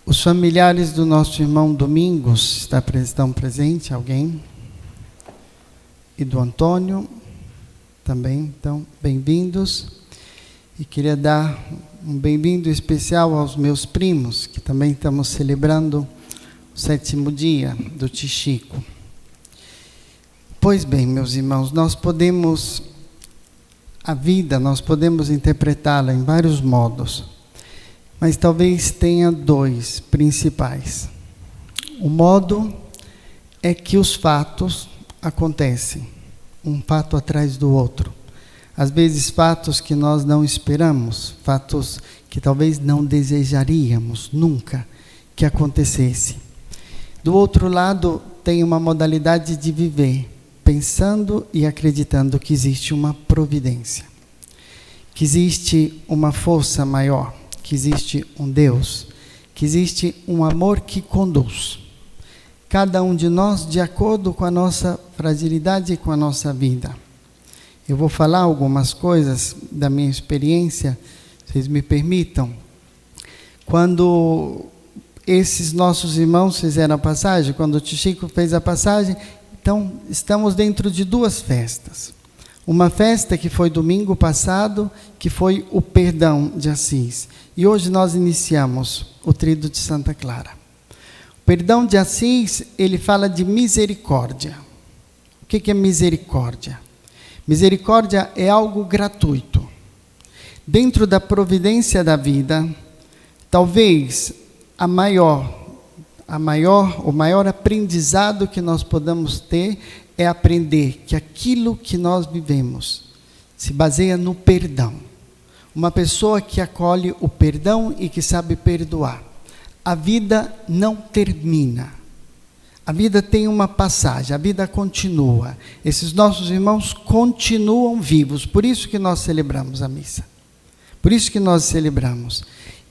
Os familiares do nosso irmão Domingos estão presentes? Alguém? E do Antônio também, então, bem-vindos. E queria dar um bem-vindo especial aos meus primos, que também estamos celebrando o 7º dia do Tichico. Pois bem, meus irmãos, a vida nós podemos interpretá-la em vários modos, mas talvez tenha dois principais. O modo é que os fatos acontecem, um fato atrás do outro. Às vezes fatos que nós não esperamos, fatos que talvez não desejaríamos nunca que acontecesse. Do outro lado, tem uma modalidade de viver, pensando e acreditando que existe uma providência, que existe uma força maior, que existe um Deus, que existe um amor que conduz cada um de nós de acordo com a nossa fragilidade e com a nossa vida. Eu vou falar algumas coisas da minha experiência, vocês me permitam. Quando esses nossos irmãos fizeram a passagem, quando o Tichico fez a passagem, então estamos dentro de duas festas. Uma festa que foi domingo passado, que foi o Perdão de Assis. E hoje nós iniciamos o Tríduo de Santa Clara. O Perdão de Assis, ele fala de misericórdia. O que é misericórdia? Misericórdia é algo gratuito. Dentro da providência da vida, talvez o maior aprendizado que nós podamos ter é aprender que aquilo que nós vivemos se baseia no perdão. Uma pessoa que acolhe o perdão e que sabe perdoar. A vida não termina. A vida tem uma passagem, a vida continua. Esses nossos irmãos continuam vivos. Por isso que nós celebramos a missa. Por isso que nós celebramos.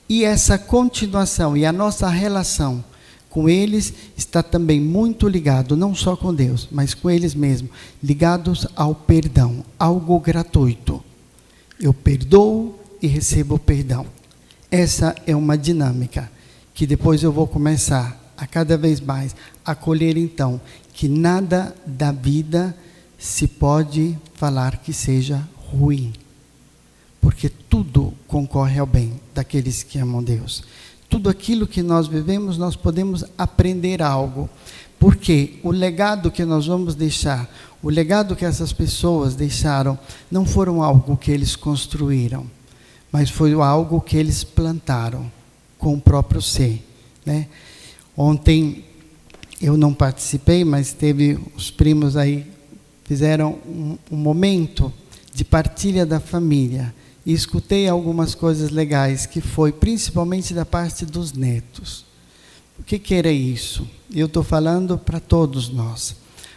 E essa continuação e a nossa relação com eles está também muito ligado, não só com Deus, mas com eles mesmos, ligados ao perdão, algo gratuito. Eu perdoo e recebo perdão. Essa é uma dinâmica que depois eu vou começar a cada vez mais acolher, então, que nada da vida se pode falar que seja ruim, porque tudo concorre ao bem daqueles que amam Deus. Tudo aquilo que nós vivemos, nós podemos aprender algo, porque o legado que nós vamos deixar, o legado que essas pessoas deixaram, não foram algo que eles construíram, mas foi algo que eles plantaram com o próprio ser, né? Ontem eu não participei, mas teve os primos aí, fizeram um momento de partilha da família. E escutei algumas coisas legais, que foi principalmente da parte dos netos. O que era isso? Eu estou falando para todos nós.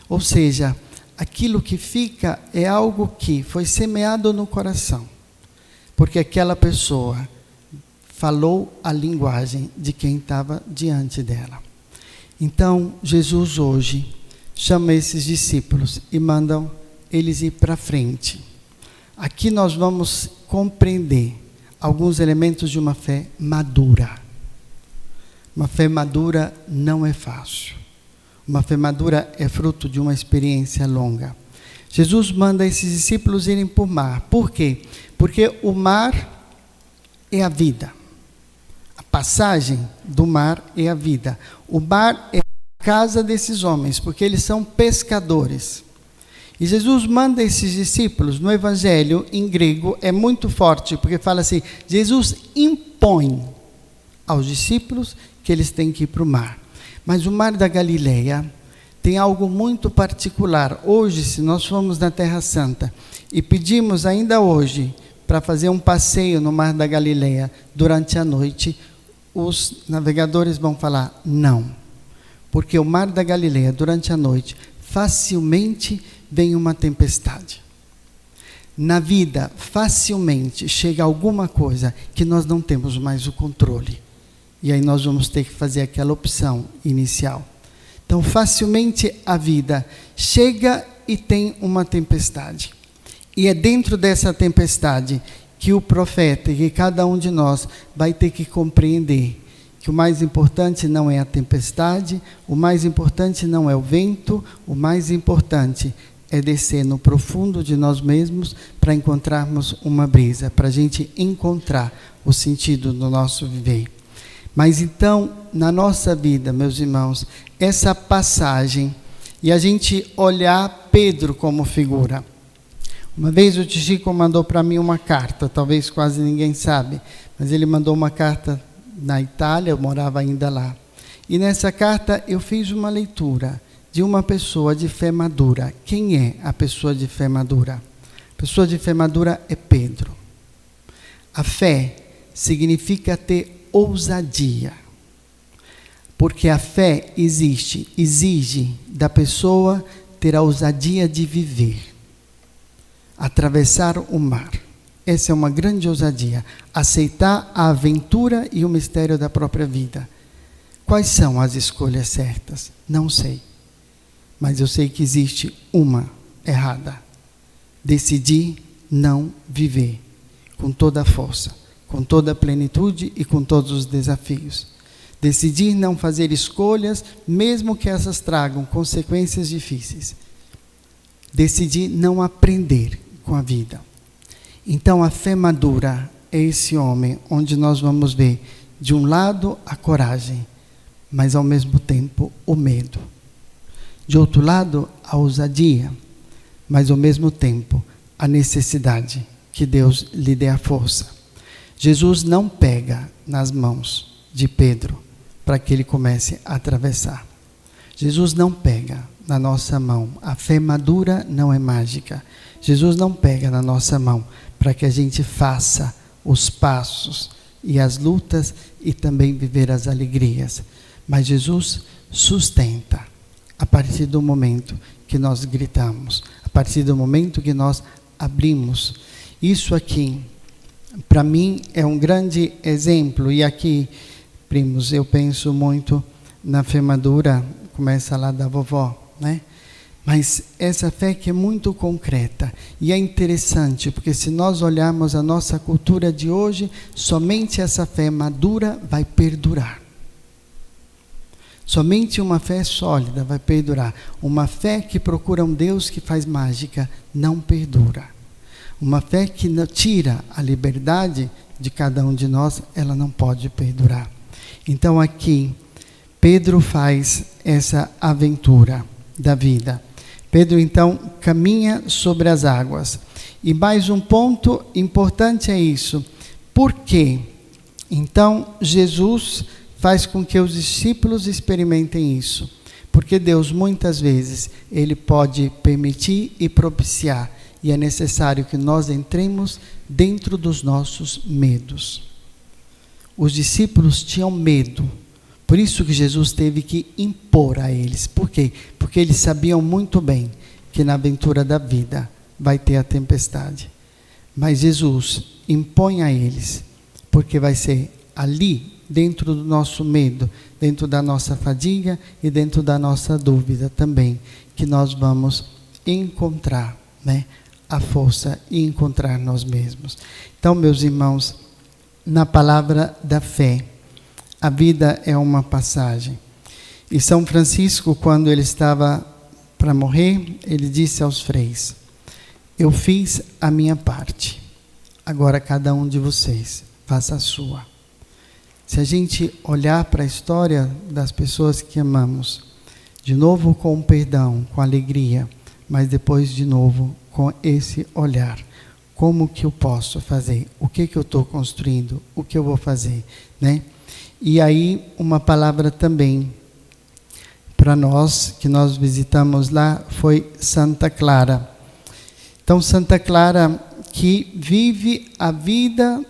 Ou seja, aquilo que fica é algo que foi semeado no coração. Porque aquela pessoa falou a linguagem de quem estava diante dela. Então, Jesus hoje chama esses discípulos e manda eles ir para frente. Aqui nós vamos compreender alguns elementos de uma fé madura. Uma fé madura não é fácil. Uma fé madura é fruto de uma experiência longa. Jesus manda esses discípulos irem para o mar. Por quê? Porque o mar é a vida. A passagem do mar é a vida. O mar é a casa desses homens, porque eles são pescadores. E Jesus manda esses discípulos, no Evangelho, em grego, é muito forte, porque fala assim, Jesus impõe aos discípulos que eles têm que ir para o mar. Mas o mar da Galileia tem algo muito particular. Hoje, se nós formos na Terra Santa e pedimos ainda hoje para fazer um passeio no mar da Galileia durante a noite, os navegadores vão falar não. Porque o mar da Galileia, durante a noite, facilmente vem uma tempestade. Na vida, facilmente chega alguma coisa que nós não temos mais o controle. E aí nós vamos ter que fazer aquela opção inicial. Então, facilmente a vida chega e tem uma tempestade. E é dentro dessa tempestade que o profeta e que cada um de nós vai ter que compreender que o mais importante não é a tempestade, o mais importante não é o vento, o mais importante é descer no profundo de nós mesmos para encontrarmos uma brisa, para a gente encontrar o sentido do nosso viver. Mas então, na nossa vida, meus irmãos, essa passagem, e a gente olhar Pedro como figura. Uma vez o Chico mandou para mim uma carta, talvez quase ninguém sabe, mas ele mandou uma carta na Itália, eu morava ainda lá. E nessa carta eu fiz uma leitura de uma pessoa de fé madura. Quem é a pessoa de fé madura? A pessoa de fé madura é Pedro. A fé significa ter ousadia. Porque a fé exige da pessoa ter a ousadia de viver. Atravessar o mar. Essa é uma grande ousadia. Aceitar a aventura e o mistério da própria vida. Quais são as escolhas certas? Não sei. Mas eu sei que existe uma errada. Decidir não viver com toda a força, com toda a plenitude e com todos os desafios. Decidir não fazer escolhas, mesmo que essas tragam consequências difíceis. Decidir não aprender com a vida. Então a fé madura é esse homem onde nós vamos ver, de um lado, a coragem, mas ao mesmo tempo o medo. De outro lado, a ousadia, mas ao mesmo tempo a necessidade que Deus lhe dê a força. Jesus não pega nas mãos de Pedro para que ele comece a atravessar. Jesus não pega na nossa mão. A fé madura não é mágica. Jesus não pega na nossa mão para que a gente faça os passos e as lutas e também viver as alegrias. Mas Jesus sustenta a partir do momento que nós gritamos, a partir do momento que nós abrimos. Isso aqui, para mim, é um grande exemplo. E aqui, primos, eu penso muito na fé madura, começa lá da vovó, né? Mas essa fé que é muito concreta. E é interessante, porque se nós olharmos a nossa cultura de hoje, somente essa fé madura vai perdurar. Somente uma fé sólida vai perdurar. Uma fé que procura um Deus que faz mágica não perdura. Uma fé que tira a liberdade de cada um de nós, ela não pode perdurar. Então aqui, Pedro faz essa aventura da vida. Pedro então caminha sobre as águas. E mais um ponto importante é isso. Por quê? Então Jesus faz com que os discípulos experimentem isso. Porque Deus, muitas vezes, Ele pode permitir e propiciar. E é necessário que nós entremos dentro dos nossos medos. Os discípulos tinham medo. Por isso que Jesus teve que impor a eles. Por quê? Porque eles sabiam muito bem que na aventura da vida vai ter a tempestade. Mas Jesus impõe a eles, porque vai ser ali, dentro do nosso medo, dentro da nossa fadiga e dentro da nossa dúvida também, que nós vamos encontrar, né, a força e encontrar nós mesmos. Então, meus irmãos, na palavra da fé, a vida é uma passagem. E São Francisco, quando ele estava para morrer, ele disse aos freis: eu fiz a minha parte, agora cada um de vocês faça a sua. Se a gente olhar para a história das pessoas que amamos, de novo com perdão, com alegria, mas depois de novo com esse olhar, como que eu posso fazer? O que eu estou construindo? O que eu vou fazer? Né? E aí uma palavra também para nós, que nós visitamos lá, foi Santa Clara. Então Santa Clara, que vive a vida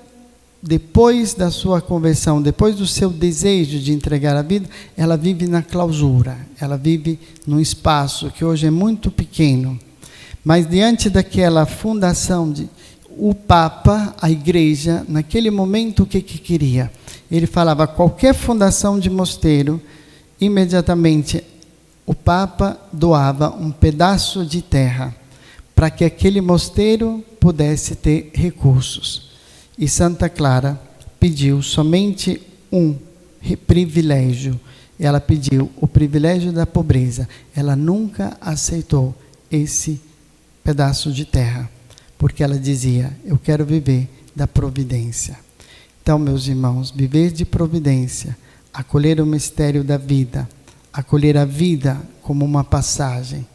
depois da sua conversão, depois do seu desejo de entregar a vida, ela vive na clausura, ela vive num espaço que hoje é muito pequeno. Mas diante daquela fundação, o Papa, a Igreja, naquele momento o que queria? Ele falava, qualquer fundação de mosteiro, imediatamente o Papa doava um pedaço de terra para que aquele mosteiro pudesse ter recursos. E Santa Clara pediu somente privilégio. Ela pediu o privilégio da pobreza. Ela nunca aceitou esse pedaço de terra, porque ela dizia: eu quero viver da providência. Então, meus irmãos, viver de providência, acolher o mistério da vida, acolher a vida como uma passagem,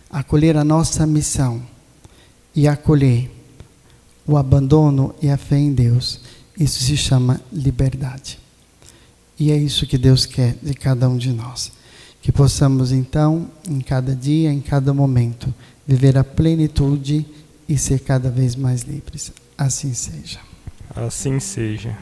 acolher a nossa missão e acolher o abandono e a fé em Deus, isso se chama liberdade. E é isso que Deus quer de cada um de nós. Que possamos então, em cada dia, em cada momento, viver a plenitude e ser cada vez mais livres. Assim seja. Assim seja.